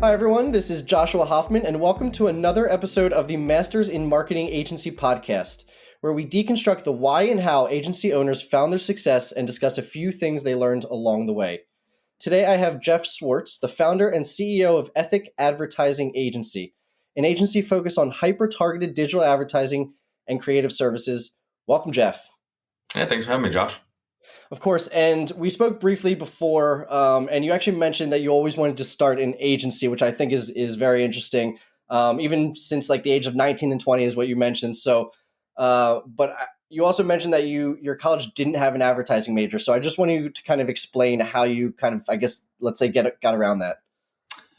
Hi, everyone. This is Joshua Hoffman, and welcome to another episode of the Masters in Marketing Agency podcast, where we deconstruct the why and how agency owners found their success and discuss a few things they learned along the way. Today, I have Jeff Swartz, the founder and CEO of Ethic Advertising Agency, an agency focused on hyper-targeted digital advertising and creative services. Welcome, Jeff. Yeah, thanks for having me, Josh. Of course, and we spoke briefly before, and you actually mentioned that you always wanted to start an agency, which I think is very interesting, even since like the age of 19 and 20 is what you mentioned. So, you also mentioned that your college didn't have an advertising major. So I just want you to kind of explain how you kind of, I guess, let's say, got around that.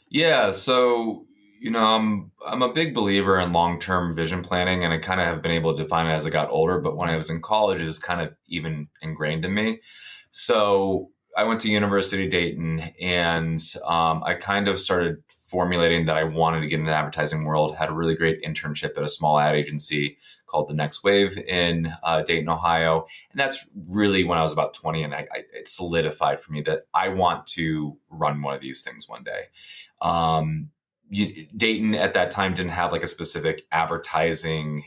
Yeah, so I'm a big believer in long-term vision planning, and I kind of have been able to define it as I got older. But when I was in college, it was kind of even ingrained in me. So I went to University of Dayton, and I kind of started formulating that I wanted to get in the advertising world. Had a really great internship at a small ad agency called The Next Wave in Dayton, Ohio, and that's really when I was about 20, and it solidified for me that I want to run one of these things one day. Dayton at that time didn't have like a specific advertising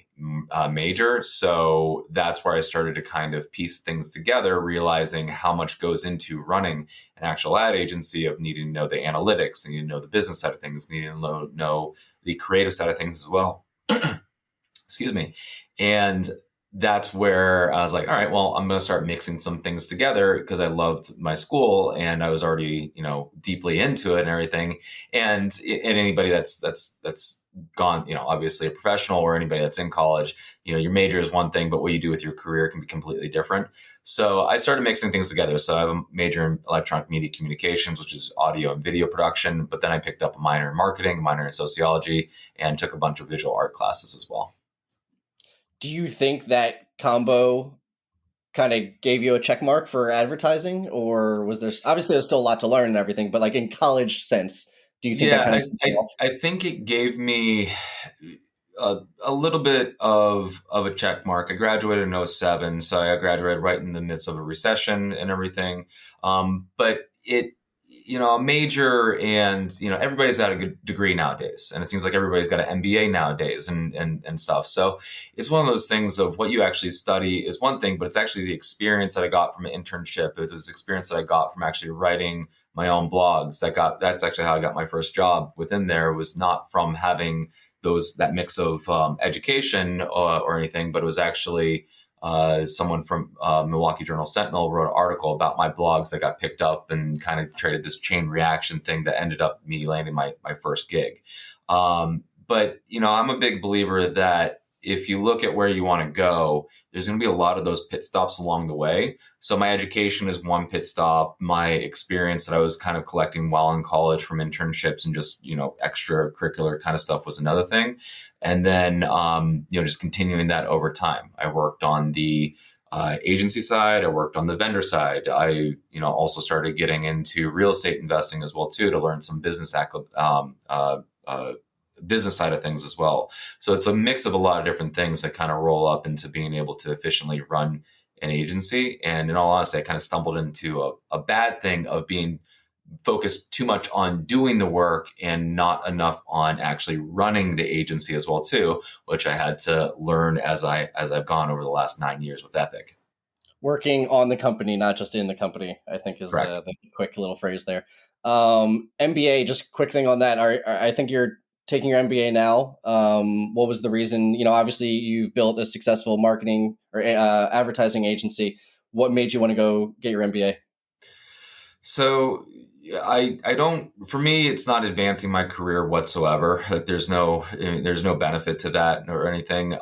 major. So that's where I started to kind of piece things together, realizing how much goes into running an actual ad agency of needing to know the analytics, needing to know the business side of things, needing to know the creative side of things as well. Excuse me. And that's where I was like, all right, well, I'm going to start mixing some things together because I loved my school and I was already, deeply into it and everything. And anybody that's gone, obviously a professional or anybody that's in college, your major is one thing, but what you do with your career can be completely different. So I started mixing things together. So I have a major in electronic media communications, which is audio and video production. But then I picked up a minor in marketing, a minor in sociology, and took a bunch of visual art classes as well. Do you think that combo kind of gave you a check mark for advertising, or was obviously there's still a lot to learn and everything, but like in college sense, do you think that kind of I think it gave me a little bit of a check mark. I graduated in 07, so I graduated right in the midst of a recession and everything. But a major and, everybody's got a good degree nowadays. And it seems like everybody's got an MBA nowadays and stuff. So it's one of those things of what you actually study is one thing, but it's actually the experience that I got from an internship. It was experience that I got from actually writing my own blogs. That's actually how I got my first job within there. Was not from having that mix of education or anything, but it was actually someone from Milwaukee Journal Sentinel wrote an article about my blogs that got picked up and kind of created this chain reaction thing that ended up me landing my first gig. But I'm a big believer that if you look at where you want to go, there's going to be a lot of those pit stops along the way. So my education is one pit stop. My experience that I was kind of collecting while in college from internships and just, extracurricular kind of stuff was another thing. And then, just continuing that over time. I worked on the agency side. I worked on the vendor side. I, also started getting into real estate investing as well, too, to learn some business business side of things as well. So it's a mix of a lot of different things that kind of roll up into being able to efficiently run an agency. And in all honesty, I kind of stumbled into a bad thing of being focused too much on doing the work and not enough on actually running the agency as well too, which I had to learn as I've gone over the last 9 years with Ethic. Working on the company, not just in the company, I think is the quick little phrase there. MBA, just quick thing on that. I think you're taking your MBA now. What was the reason? Obviously you've built a successful marketing or advertising agency. What made you want to go get your MBA? So I don't, for me, it's not advancing my career whatsoever. Like there's no benefit to that or anything.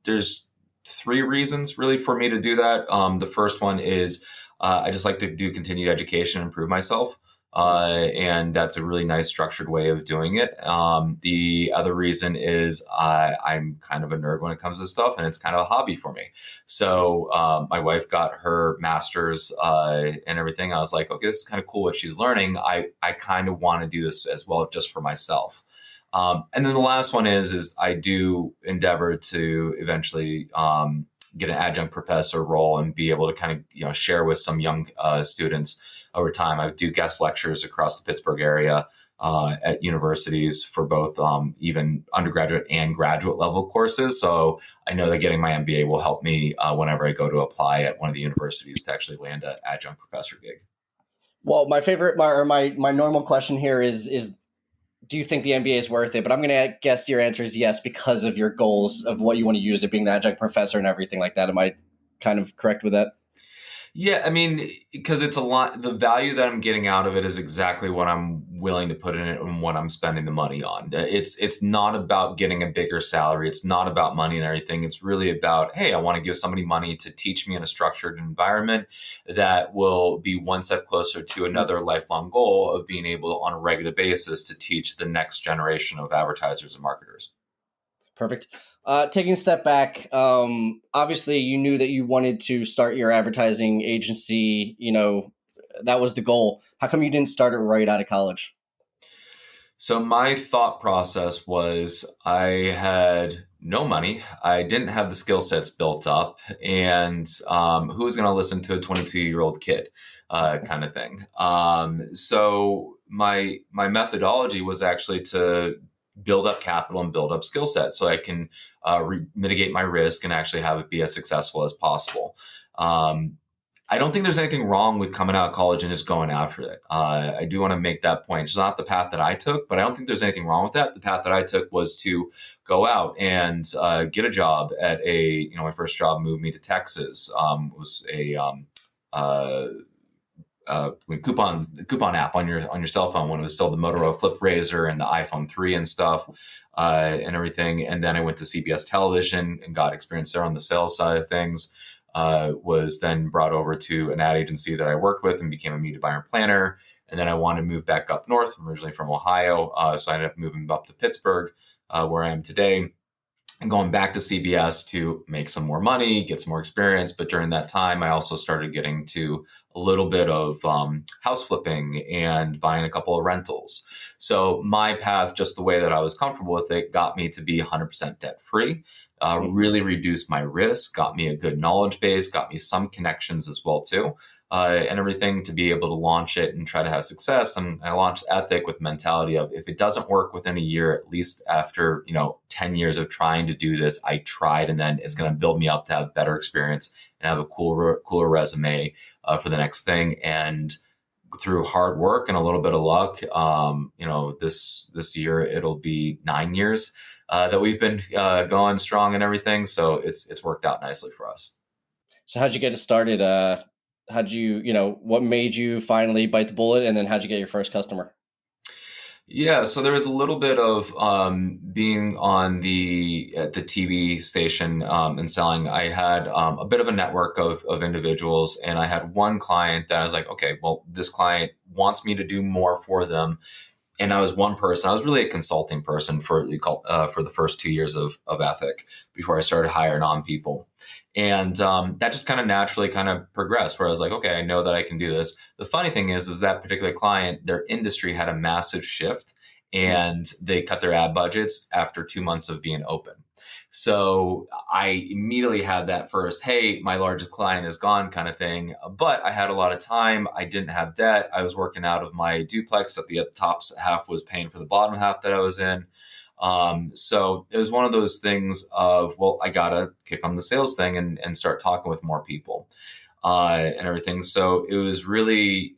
There's three reasons really for me to do that. The first one is I just like to do continued education and improve myself. And that's a really nice structured way of doing it. The other reason is I'm kind of a nerd when it comes to stuff, and it's kind of a hobby for me. So my wife got her master's and everything. I was like, okay, this is kind of cool what she's learning. I kind of want to do this as well, just for myself. And then the last one is I do endeavor to eventually get an adjunct professor role and be able to kind of share with some young students over time. I do guest lectures across the Pittsburgh area at universities for both even undergraduate and graduate level courses. So I know that getting my MBA will help me whenever I go to apply at one of the universities to actually land an adjunct professor gig. Well, my normal question here is do you think the MBA is worth it? But I'm going to guess your answer is yes because of your goals of what you want to use it, being the adjunct professor and everything like that. Am I kind of correct with that? Yeah, I mean, because it's a lot, the value that I'm getting out of it is exactly what I'm willing to put in it and what I'm spending the money on. It's not about getting a bigger salary. It's not about money and everything. It's really about, hey, I want to give somebody money to teach me in a structured environment that will be one step closer to another lifelong goal of being able on a regular basis to teach the next generation of advertisers and marketers. Perfect. Taking a step back, obviously you knew that you wanted to start your advertising agency. That was the goal. How come you didn't start it right out of college? So my thought process was I had no money. I didn't have the skill sets built up, and who's going to listen to a 22-year-old kid, kind of thing. So my methodology was actually to build up capital and build up skill sets so I can mitigate my risk and actually have it be as successful as possible. I don't think there's anything wrong with coming out of college and just going after it. I do want to make that point. It's not the path that I took, but I don't think there's anything wrong with that. The path that I took was to go out and get a job at my first job moved me to Texas. It was a coupon app on your cell phone when it was still the Motorola Flip Razor and the iPhone 3 and stuff and everything. And then I went to CBS Television and got experience there on the sales side of things. Was then brought over to an ad agency that I worked with and became a media buyer and planner. And then I wanted to move back up north. I'm originally from Ohio, so I ended up moving up to Pittsburgh, where I am today, and going back to CBS to make some more money, get some more experience. But during that time, I also started getting to a little bit of house flipping and buying a couple of rentals. So my path, just the way that I was comfortable with it, got me to be 100% debt free. Really reduced my risk, got me a good knowledge base, got me some connections as well too, and everything to be able to launch it and try to have success. And I launched Ethic with the mentality of if it doesn't work within a year, at least after 10 years of trying to do this, I tried, and then it's going to build me up to have better experience and have a cooler resume for the next thing. And through hard work and a little bit of luck, this year it'll be 9 years that we've been going strong and everything. So it's worked out nicely for us. So how'd you get it started? What made you finally bite the bullet, and then how'd you get your first customer? Yeah, so there was a little bit of being on the TV station and selling. I had a bit of a network of individuals, and I had one client that I was like, okay, well, this client wants me to do more for them. And I was one person. I was really a consulting person for the first 2 years of Ethic before I started hiring on people. And that just kind of naturally kind of progressed where I was like, okay, I know that I can do this. The funny thing is that particular client, their industry had a massive shift and they cut their ad budgets after 2 months of being open. So I immediately had that first, hey, my largest client is gone kind of thing. But I had a lot of time. I didn't have debt. I was working out of my duplex that the top half was paying for the bottom half that I was in. So it was one of those things of, well, I got to kick on the sales thing and start talking with more people and everything. So it was really,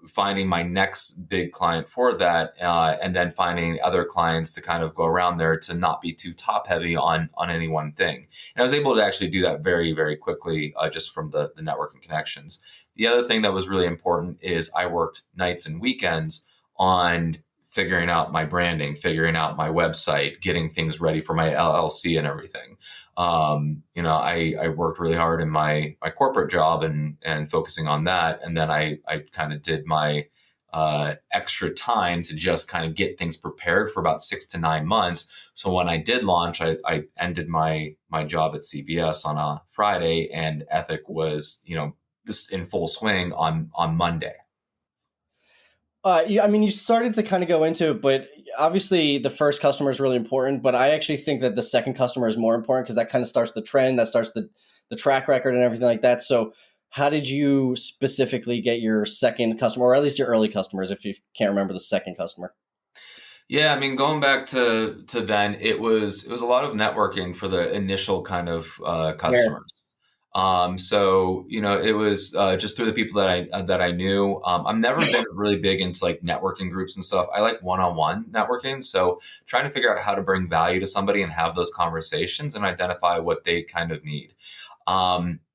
finding my next big client for that, and then finding other clients to kind of go around there to not be too top heavy on any one thing. And I was able to actually do that very, very quickly, just from the networking connections. The other thing that was really important is I worked nights and weekends on figuring out my branding, figuring out my website, getting things ready for my LLC and everything. I worked really hard in my corporate job and focusing on that. And then I kind of did my extra time to just kind of get things prepared for about 6 to 9 months. So when I did launch, I ended my job at CBS on a Friday, and Ethic was, just in full swing on Monday. You started to kind of go into it, but obviously the first customer is really important. But I actually think that the second customer is more important because that kind of starts the trend, that starts the track record and everything like that. So how did you specifically get your second customer, or at least your early customers, if you can't remember the second customer? Yeah, I mean, going back to then, it was a lot of networking for the initial kind of Where? customers. So it was just through the people that I knew. I've never been really big into like networking groups and stuff. I like one-on-one networking. So trying to figure out how to bring value to somebody and have those conversations and identify what they kind of need.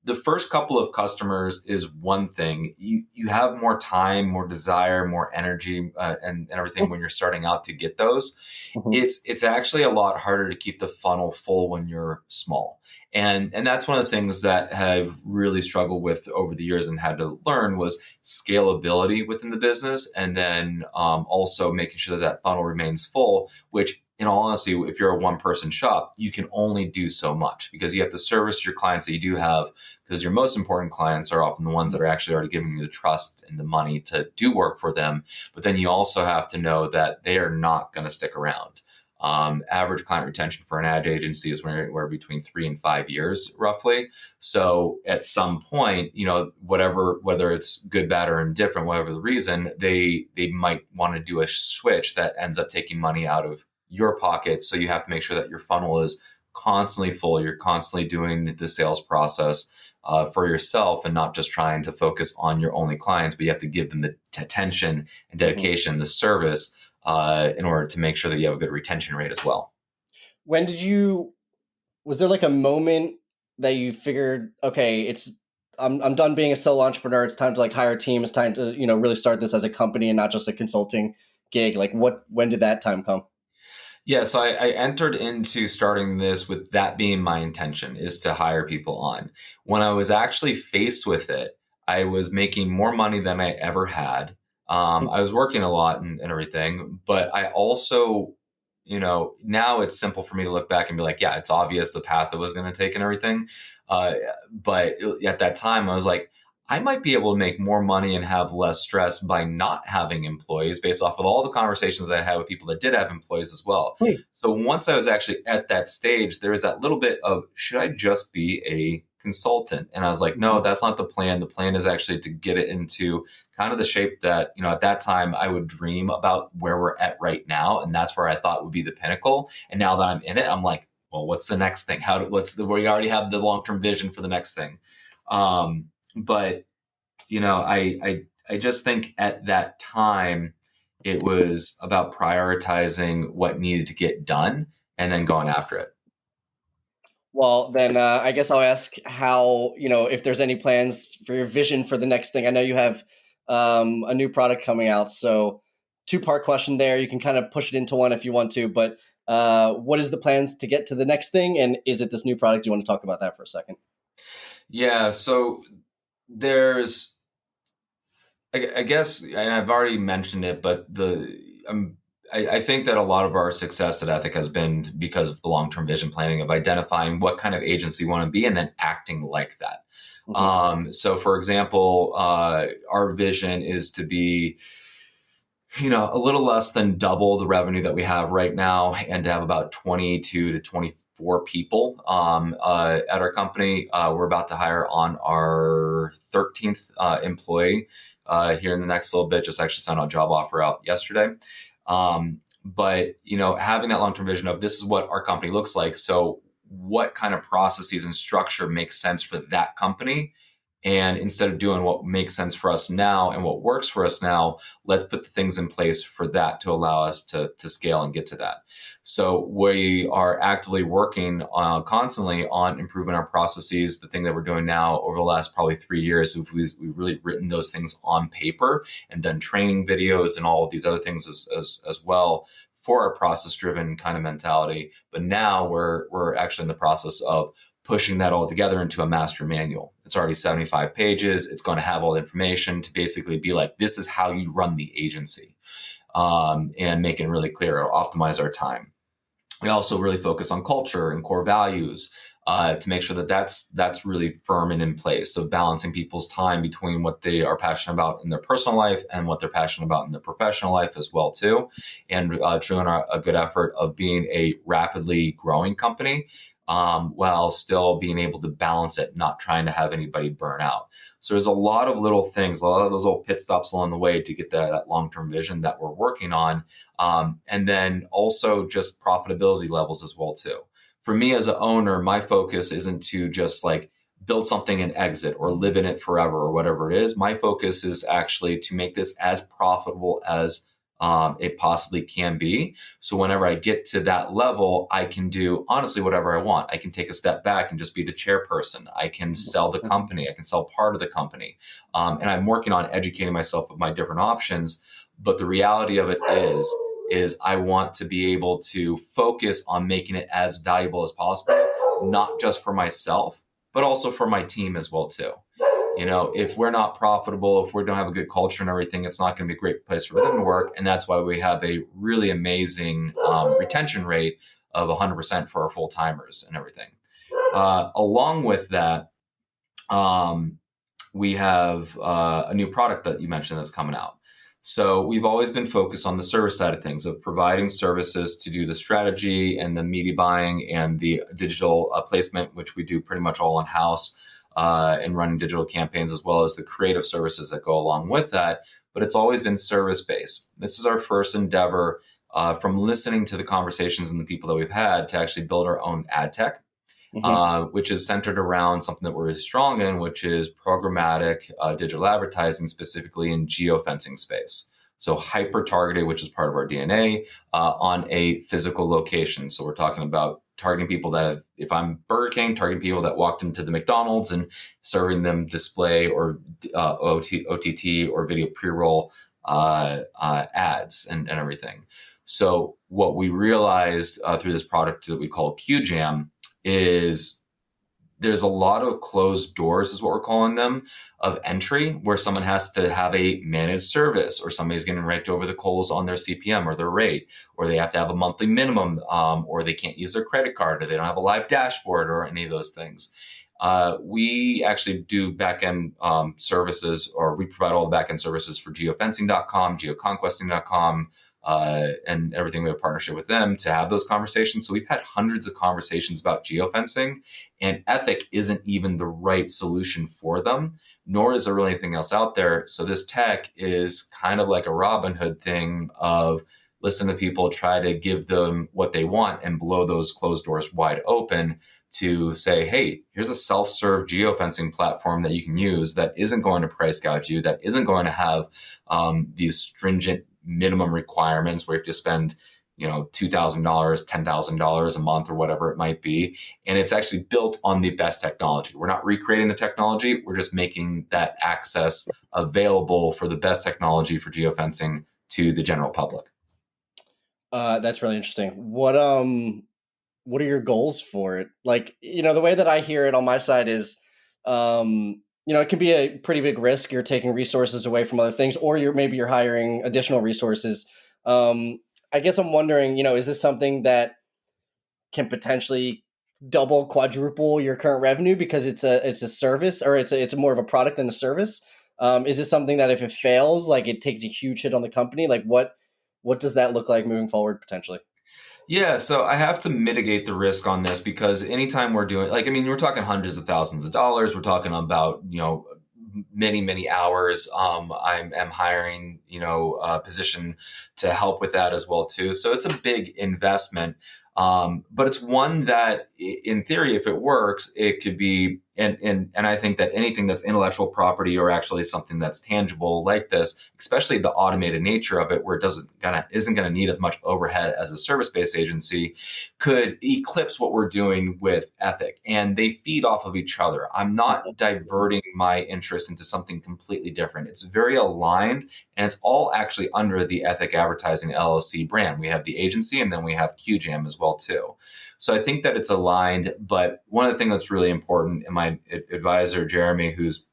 The first couple of customers is one thing. You have more time, more desire, more energy, and everything when you're starting out to get those. Mhm. It's actually a lot harder to keep the funnel full when you're small. And that's one of the things that have really struggled with over the years and had to learn was scalability within the business, and then also making sure that that funnel remains full, which in all honesty, if you're a one person shop, you can only do so much because you have to service your clients that you do have, because your most important clients are often the ones that are actually already giving you the trust and the money to do work for them. But then you also have to know that they are not going to stick around. Average client retention for an ad agency is where between 3 and 5 years, roughly. So at some point, whether it's good, bad, or indifferent, whatever the reason, they might want to do a switch that ends up taking money out of your pocket. So you have to make sure that your funnel is constantly full. You're constantly doing the sales process for yourself and not just trying to focus on your only clients, but you have to give them the attention and Mhm. dedication, the service in order to make sure that you have a good retention rate as well. When did you? Was there like a moment that you figured, okay, I'm done being a solo entrepreneur. It's time to like hire a team. It's time to really start this as a company and not just a consulting gig. Like what? When did that time come? Yeah, so I entered into starting this with that being my intention is to hire people on. When I was actually faced with it, I was making more money than I ever had. I was working a lot and everything, but I also, now it's simple for me to look back and be like, yeah, it's obvious the path it was going to take and everything. Uh, but at that time, I was like, I might be able to make more money and have less stress by not having employees based off of all the conversations I had with people that did have employees as well. Hmm. So once I was actually at that stage, there was that little bit of, should I just be a consultant? And I was like, no, that's not the plan. The plan is actually to get it into kind of the shape that, at that time I would dream about where we're at right now. And that's where I thought would be the pinnacle. And now that I'm in it, I'm like, well, what's the next thing? We already have the long-term vision for the next thing. But I just think at that time it was about prioritizing what needed to get done and then going after it. Well, then I guess I'll ask how, if there's any plans for your vision for the next thing. I know you have a new product coming out. So, two-part question there. You can kind of push it into one if you want to. But what is the plans to get to the next thing? And is it this new product? Do you want to talk about that for a second? Yeah. So there's, I guess, and I've already mentioned it, but I think that a lot of our success at Ethic has been because of the long-term vision planning of identifying what kind of agency we want to be and then acting like that. Hmm. So, for example, our vision is to be, a little less than double the revenue that we have right now, and to have about 22 to 24 people at our company. We're about to hire on our 13th employee here in the next little bit. Just actually sent a job offer out yesterday. But having that long-term vision of this is what our company looks like. So what kind of processes and structure makes sense for that company? And instead of doing what makes sense for us now and what works for us now, let's put the things in place for that to allow us to scale and get to that. So we are actively working constantly on improving our processes. The thing that we're doing now over the last probably 3 years, we've really written those things on paper and done training videos and all of these other things as well for our process driven kind of mentality. But now we're actually in the process of pushing that all together into a master manual. It's already 75 pages. It's going to have all the information to basically be like, this is how you run the agency, and making it really clear, or optimize our time. We also really focus on culture and core values to make sure that that's really firm and in place. So balancing people's time between what they are passionate about in their personal life and what they're passionate about in their professional life as well too. And doing a good effort of being a rapidly growing company. while still being able to balance it, not trying to have anybody burn out. So there's a lot of little things, a lot of those little pit stops along the way to get that long-term vision that we're working on. And then also just profitability levels as well too. For me as an owner, my focus isn't to just like build something and exit or live in it forever or whatever it is. My focus is actually to make this as profitable as it possibly can be. So whenever I get to that level, I can do honestly whatever I want. I can take a step back and just be the chairperson. I can sell the company. I can sell part of the company. And I'm working on educating myself of my different options. But the reality of it is I want to be able to focus on making it as valuable as possible, not just for myself, but also for my team as well too. If we're not profitable, if we don't have a good culture and everything, it's not going to be a great place for them to work. And that's why we have a really amazing retention rate of 100% for our full timers and everything. Along with that, we have a new product that you mentioned that's coming out. So we've always been focused on the service side of things, of providing services to do the strategy and the media buying and the digital placement, which we do pretty much all in-house. And running digital campaigns, as well as the creative services that go along with that. But it's always been service-based. This is our first endeavor from listening to the conversations and the people that we've had to actually build our own ad tech, which is centered around something that we're really strong in, which is programmatic digital advertising, specifically in geofencing space. So hyper-targeted, which is part of our DNA, on a physical location. So we're talking about targeting people that have, if I'm Burger King, targeting people that walked into the McDonald's and serving them display or OTT or video pre-roll ads and everything. So what we realized through this product that we call QJam is there's a lot of closed doors, is what we're calling them, of entry, where someone has to have a managed service, or somebody's getting raked over the coals on their CPM or their rate, or they have to have a monthly minimum, or they can't use their credit card, or they don't have a live dashboard, or any of those things. We actually do backend services, or we provide all the backend services for geofencing.com, geoconquesting.com, and everything. We have a partnership with them to have those conversations. So we've had hundreds of conversations about geofencing, and Ethic isn't even the right solution for them, nor is there really anything else out there. So this tech is kind of like a Robin Hood thing of listen to people, try to give them what they want and blow those closed doors wide open to say, hey, here's a self-serve geofencing platform that you can use that isn't going to price gouge you, that isn't going to have these stringent minimum requirements where you have to spend $2,000, $10,000 a month or whatever it might be. And it's actually built on the best technology. We're not recreating the technology. We're just making that access available for the best technology for geofencing to the general public. That's really interesting. What are your goals for it? Like, the way that I hear it on my side is, it can be a pretty big risk. You're taking resources away from other things, or you're hiring additional resources. I guess I'm wondering, is this something that can potentially double, quadruple your current revenue because it's a service, or it's more of a product than a service? Is this something that if it fails, like it takes a huge hit on the company? Like what does that look like moving forward potentially? Yeah, so I have to mitigate the risk on this because anytime we're doing, we're talking hundreds of thousands of dollars. We're talking about, many, many hours. I'm hiring, a position to help with that as well too. So it's a big investment. But it's one that in theory, if it works, it could be, and I think that anything that's intellectual property or actually something that's tangible like this, especially the automated nature of it, where it isn't going to need as much overhead as a service-based agency, could eclipse what we're doing with Ethic. And they feed off of each other. I'm not diverting my interest into something completely different. It's very aligned, and it's all actually under the Ethic Advertising LLC brand. We have the agency, and then we have QJam as well too. So I think that it's aligned, but one of the things that's really important, and my advisor, Jeremy, who's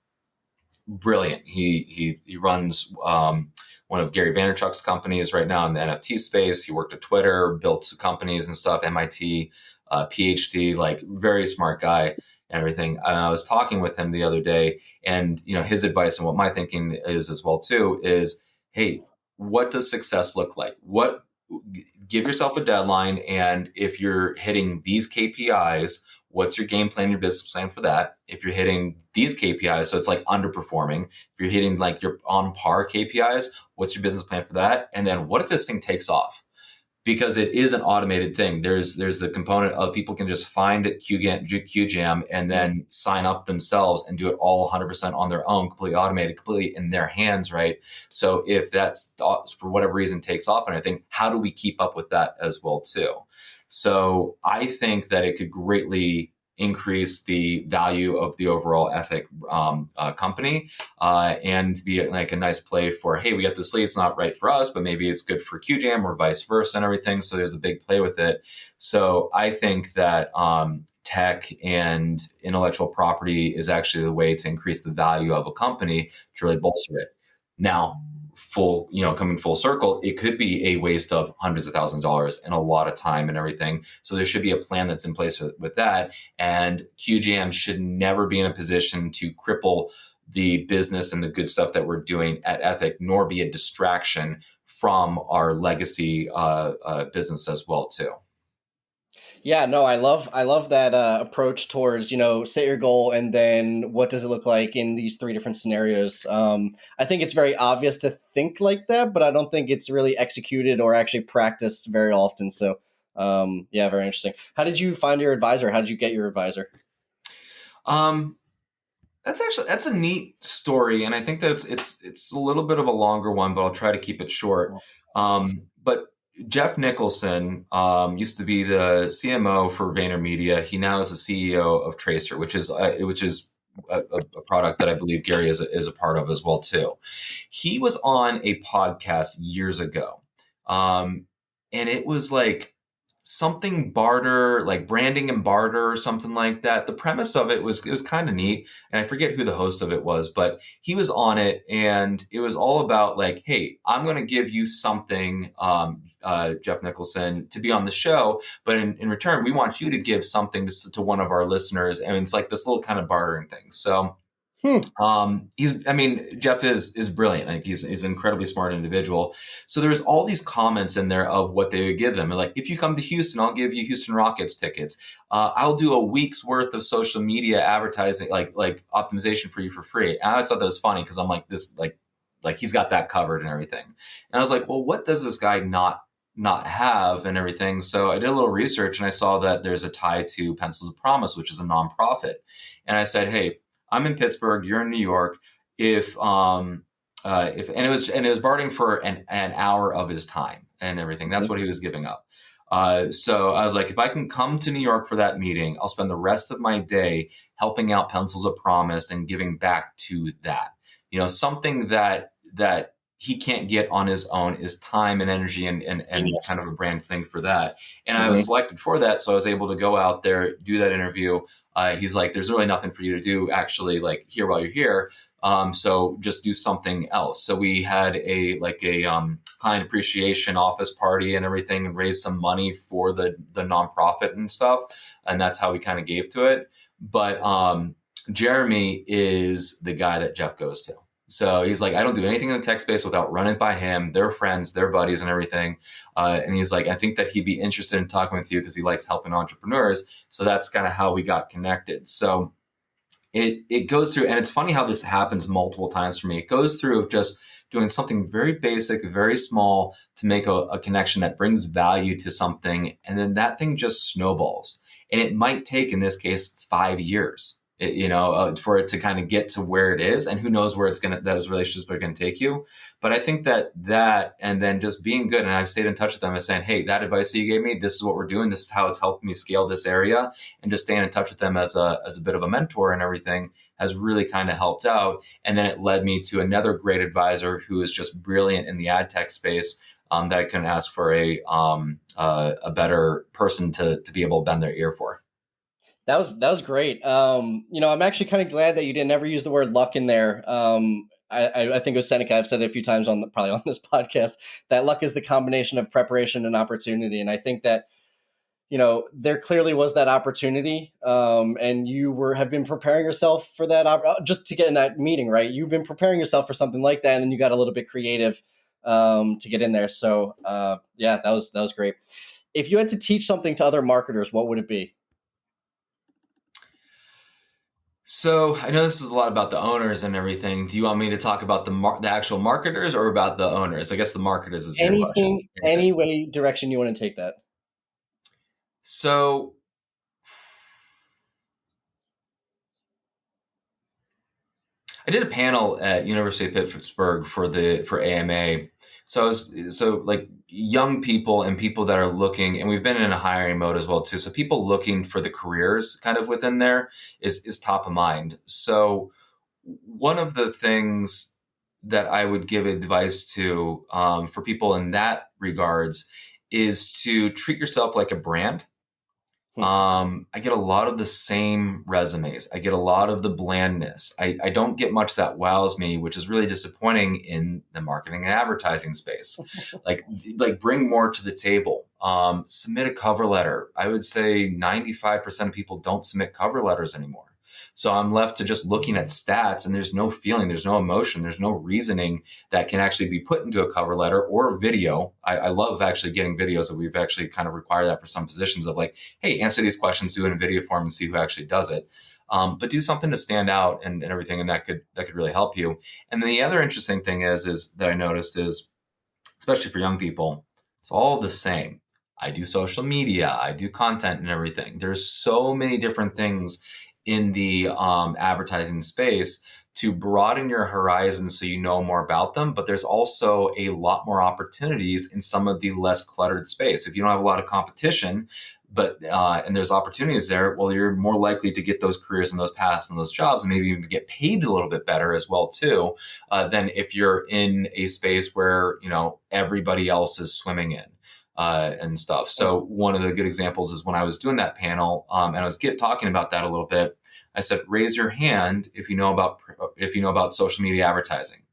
brilliant, he runs one of Gary Vaynerchuk's companies right now in the NFT space. He worked at Twitter, built companies and stuff, MIT, PhD, like very smart guy and everything. And I was talking with him the other day, and his advice and what my thinking is as well too is, hey, what does success look like? What give yourself a deadline. And if you're hitting these KPIs, what's your game plan, your business plan for that? If you're hitting these KPIs, so it's like underperforming. If you're hitting like your on par KPIs, what's your business plan for that? And then what if this thing takes off? Because it is an automated thing. There's the component of people can just find QJam and then sign up themselves and do it all 100% on their own, completely automated, completely in their hands, right? So if that's for whatever reason takes off and I think, how do we keep up with that as well too? So I think that it could greatly increase the value of the overall Ethic company and be like a nice play for, hey, we got this lead, it's not right for us, but maybe it's good for QJam or vice versa and everything. So there's a big play with it. So I think that tech and intellectual property is actually the way to increase the value of a company to really bolster it. Now, coming full circle, it could be a waste of hundreds of thousands of dollars and a lot of time and everything. So there should be a plan that's in place with that. And QGM should never be in a position to cripple the business and the good stuff that we're doing at Ethic, nor be a distraction from our legacy business as well too. Yeah, no, I love that approach towards, set your goal and then what does it look like in these three different scenarios. I think it's very obvious to think like that, but I don't think it's really executed or actually practiced very often. So, yeah, very interesting. How did you find your advisor? How did you get your advisor? That's a neat story, and I think that it's a little bit of a longer one, but I'll try to keep it short. But Jeff Nicholson used to be the CMO for VaynerMedia. He now is the CEO of Tracer, which is a product that I believe Gary is a part of as well too. He was on a podcast years ago, and it was like something barter, like branding and barter or something like that. The premise of it was kind of neat, and I forget who the host of it was, but he was on it, and it was all about like, hey, I'm going to give you something, Jeff Nicholson, to be on the show, but in return, we want you to give something to one of our listeners, and it's like this little kind of bartering thing. So. Jeff is brilliant. Like he's an incredibly smart individual. So there's all these comments in there of what they would give them. Like, if you come to Houston, I'll give you Houston Rockets tickets. I'll do a week's worth of social media advertising, like optimization for you for free. And I always thought that was funny because I'm like this, like he's got that covered and everything. And I was like, well, what does this guy not have and everything? So I did a little research and I saw that there's a tie to Pencils of Promise, which is a nonprofit. And I said, hey, I'm in Pittsburgh, you're in New York. It was bartering for an hour of his time and everything. That's what he was giving up. So I was like, if I can come to New York for that meeting, I'll spend the rest of my day helping out Pencils of Promise and giving back to that. Something that he can't get on his own is time and energy and yes. Kind of a brand thing for that. And I was selected for that. So I was able to go out there, do that interview. He's like, there's really nothing for you to do actually, like, here while you're here. So just do something else. So we had a client appreciation office party and everything, and raised some money for the nonprofit and stuff. And that's how we kind of gave to it. But Jeremy is the guy that Jeff goes to. So he's like, I don't do anything in the tech space without running by him. They're friends, they're buddies and everything. And he's like, I think that he'd be interested in talking with you because he likes helping entrepreneurs. So that's kind of how we got connected. So it goes through, and it's funny how this happens multiple times for me. It goes through of just doing something very basic, very small to make a connection that brings value to something. And then that thing just snowballs. And it might take, in this case, 5 years. For it to kind of get to where it is, and who knows where those relationships are going to take you. But I think that, and then just being good. And I've stayed in touch with them and saying, hey, that advice that you gave me, this is what we're doing. This is how it's helped me scale this area, and just staying in touch with them as a bit of a mentor and everything has really kind of helped out. And then it led me to another great advisor who is just brilliant in the ad tech space, that I couldn't ask for a better person to be able to bend their ear for. That was great. I'm actually kind of glad that you didn't ever use the word luck in there. I think it was Seneca. I've said it a few times probably on this podcast, that luck is the combination of preparation and opportunity. And I think that, there clearly was that opportunity, and you have been preparing yourself for that, just to get in that meeting, right? You've been preparing yourself for something like that, and then you got a little bit creative to get in there. So yeah, that was great. If you had to teach something to other marketers, what would it be? So I know this is a lot about the owners and everything. Do you want me to talk about the actual marketers or about the owners? I guess the marketers is your question. Anything, any way direction you want to take that. So I did a panel at University of Pittsburgh for AMA. So like young people and people that are looking, and we've been in a hiring mode as well too. So people looking for the careers kind of within there is top of mind. So one of the things that I would give advice to for people in that regards is to treat yourself like a brand. I get a lot of the same resumes. I get a lot of the blandness. I don't get much that wows me, which is really disappointing in the marketing and advertising space. like bring more to the table. Submit a cover letter. I would say 95% of people don't submit cover letters anymore. So I'm left to just looking at stats, and there's no feeling, there's no emotion, there's no reasoning that can actually be put into a cover letter or video. I love actually getting videos that we've actually kind of required that for some positions of like, hey, answer these questions, do it in a video form and see who actually does it. But do something to stand out and everything, and that could really help you. And then the other interesting thing is that I noticed is, especially for young people, it's all the same. I do social media, I do content and everything. There's so many different things in the advertising space to broaden your horizons so you know more about them. But there's also a lot more opportunities in some of the less cluttered space. If you don't have a lot of competition, but and there's opportunities there, well, you're more likely to get those careers and those paths and those jobs, and maybe even get paid a little bit better as well too, than if you're in a space where everybody else is swimming in. And stuff. So one of the good examples is when I was doing that panel, and I was talking about that a little bit. I said, raise your hand if you know about social media advertising.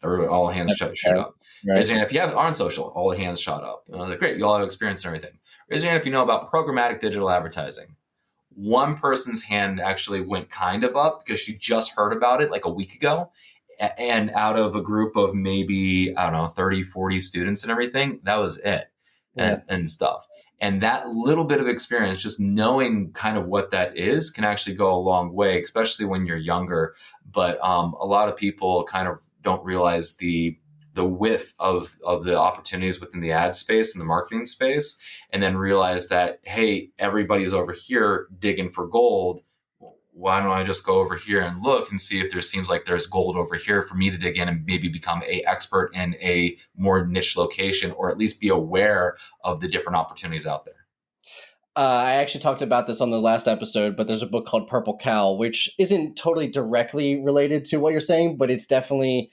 Everybody, all hands shoot up. Right. Raise your hand if you are on social. All the hands shot up. And I was like, great, you all have experience and everything. Raise your hand if you know about programmatic digital advertising. One person's hand actually went kind of up because she just heard about it like a week ago. And out of a group of maybe, 30, 40 students and everything, that was it. And stuff. And that little bit of experience, just knowing kind of what that is, can actually go a long way, especially when you're younger. But a lot of people kind of don't realize the width of the opportunities within the ad space and the marketing space, and then realize that, hey, everybody's over here digging for gold. Why don't I just go over here and look and see if there seems like there's gold over here for me to dig in and maybe become a expert in a more niche location, or at least be aware of the different opportunities out there. I actually talked about this on the last episode, but there's a book called Purple Cow, which isn't totally directly related to what you're saying, but it's definitely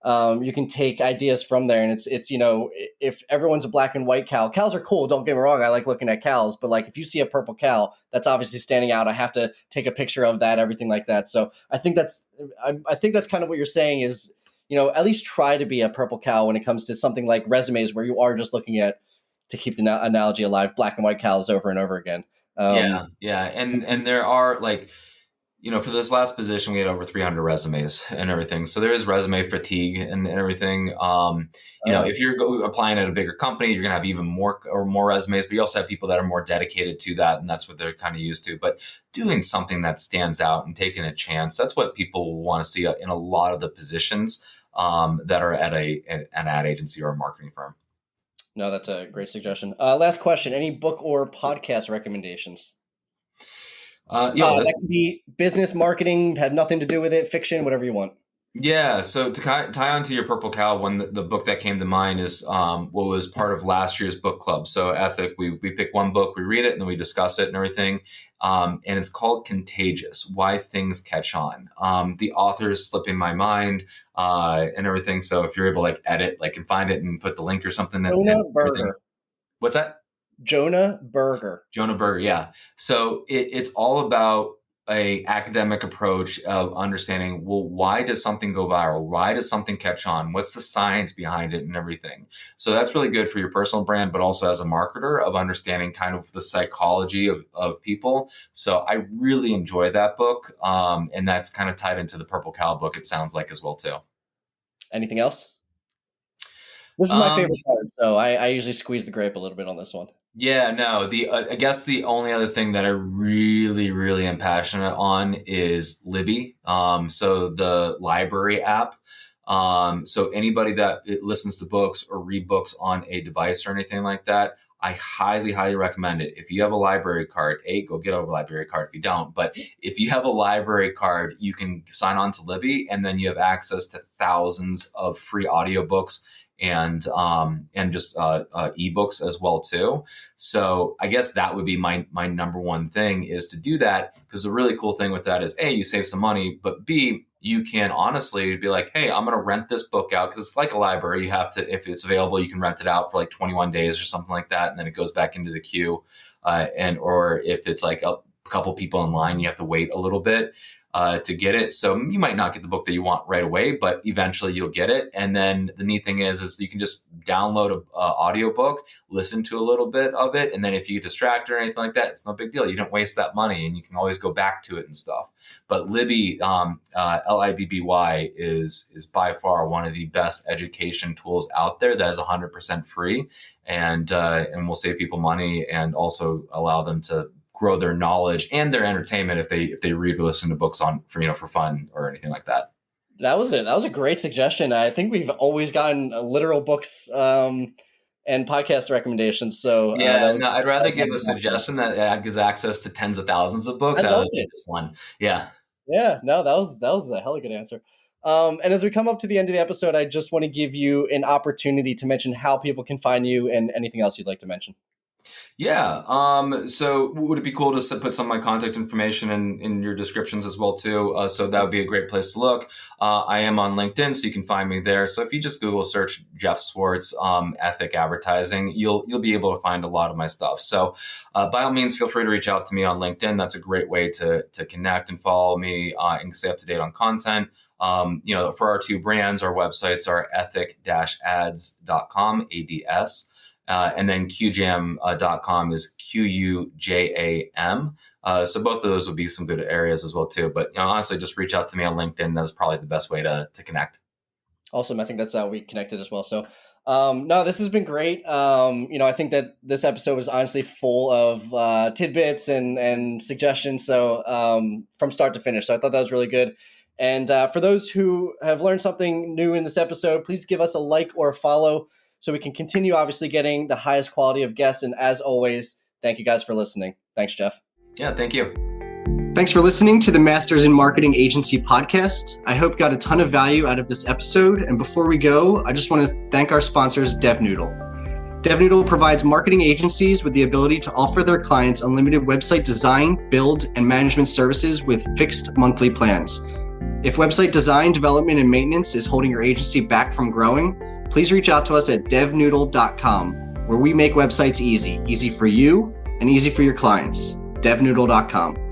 you can take ideas from there. And it's if everyone's a black and white cow, cows are cool. Don't get me wrong. I like looking at cows, but like if you see a purple cow, that's obviously standing out. I have to take a picture of that, everything like that. So I think that's kind of what you're saying is, at least try to be a purple cow when it comes to something like resumes where you are just looking at, to keep the analogy alive, black and white cows over and over again. Yeah. And there are like, for this last position, we had over 300 resumes and everything. So there is resume fatigue and everything. If you're applying at a bigger company, you're going to have even more resumes, but you also have people that are more dedicated to that, and that's what they're kind of used to. But doing something that stands out and taking a chance, that's what people want to see in a lot of the positions that are at an ad agency or a marketing firm. No, that's a great suggestion. Last question, any book or podcast recommendations? That can be business, marketing, had nothing to do with it, fiction, whatever you want. Yeah. So to tie on to your Purple Cow one, the book that came to mind is what was part of last year's book club. So Ethic, we pick one book, we read it, and then we discuss it and everything. And it's called Contagious: Why Things Catch On. The author is slipping my mind and everything. So if you're able to edit, and find it and put the link or something. Jonah Berger. What's that? Jonah Berger. Yeah. So it's all about a academic approach of understanding, well, why does something go viral? Why does something catch on? What's the science behind it and everything? So that's really good for your personal brand, but also as a marketer of understanding kind of the psychology of people. So I really enjoy that book. And that's kind of tied into the Purple Cow book, it sounds like, as well, too. Anything else? This is my favorite part, so I usually squeeze the grape a little bit on this one. Yeah, no, I guess the only other thing that I really, really am passionate on is Libby. So the library app. So anybody that listens to books or read books on a device or anything like that, I highly, highly recommend it. If you have a library card, go get a library card if you don't. But if you have a library card, you can sign on to Libby, and then you have access to thousands of free audiobooks and just ebooks as well too. So I guess that would be my number one thing, is to do that, because the really cool thing with that is A, you save some money, but B, you can honestly be like, hey, I'm going to rent this book out, because it's like a library. You have to, if it's available, you can rent it out for like 21 days or something like that, and then it goes back into the queue. Or if it's like a couple people in line, you have to wait a little bit to get it. So you might not get the book that you want right away, but eventually you'll get it. And then the neat thing is you can just download a audiobook, listen to a little bit of it. And then if you get distracted or anything like that, it's no big deal. You don't waste that money, and you can always go back to it and stuff. But Libby, Libby is by far one of the best education tools out there that is 100% free, and will save people money and also allow them to grow their knowledge and their entertainment if they read or listen to books for fun or anything like that. That was it. That was a great suggestion. I think we've always gotten literal books and podcast recommendations. So I'd rather give a suggestion that gives access to tens of thousands of books out of just one. Yeah. Yeah. No, that was a hella good answer. And as we come up to the end of the episode, I just want to give you an opportunity to mention how people can find you and anything else you'd like to mention. Yeah. So would it be cool to put some of my contact information in your descriptions as well too? So that would be a great place to look. I am on LinkedIn, so you can find me there. So if you just Google search Jeff Swartz, ethic advertising, you'll be able to find a lot of my stuff. So by all means, feel free to reach out to me on LinkedIn. That's a great way to connect and follow me and stay up to date on content. For our two brands, our websites are ethic-ads.com, ADS. And then qjam.com is QUJAM. So both of those would be some good areas as well too. But honestly, just reach out to me on LinkedIn. That's probably the best way to connect. Awesome. I think that's how we connected as well. So no, this has been great. I think that this episode was honestly full of tidbits and suggestions. So from start to finish. So I thought that was really good. And for those who have learned something new in this episode, please give us a like or a follow, so we can continue obviously getting the highest quality of guests. And as always, thank you guys for listening. Thanks, Jeff. Yeah, thank you. Thanks for listening to the Masters in Marketing Agency podcast. I hope you got a ton of value out of this episode. And before we go, I just want to thank our sponsors, DevNoodle. DevNoodle provides marketing agencies with the ability to offer their clients unlimited website design, build, and management services with fixed monthly plans. If website design, development, and maintenance is holding your agency back from growing, please reach out to us at devnoodle.com, where we make websites easy for you and easy for your clients. devnoodle.com.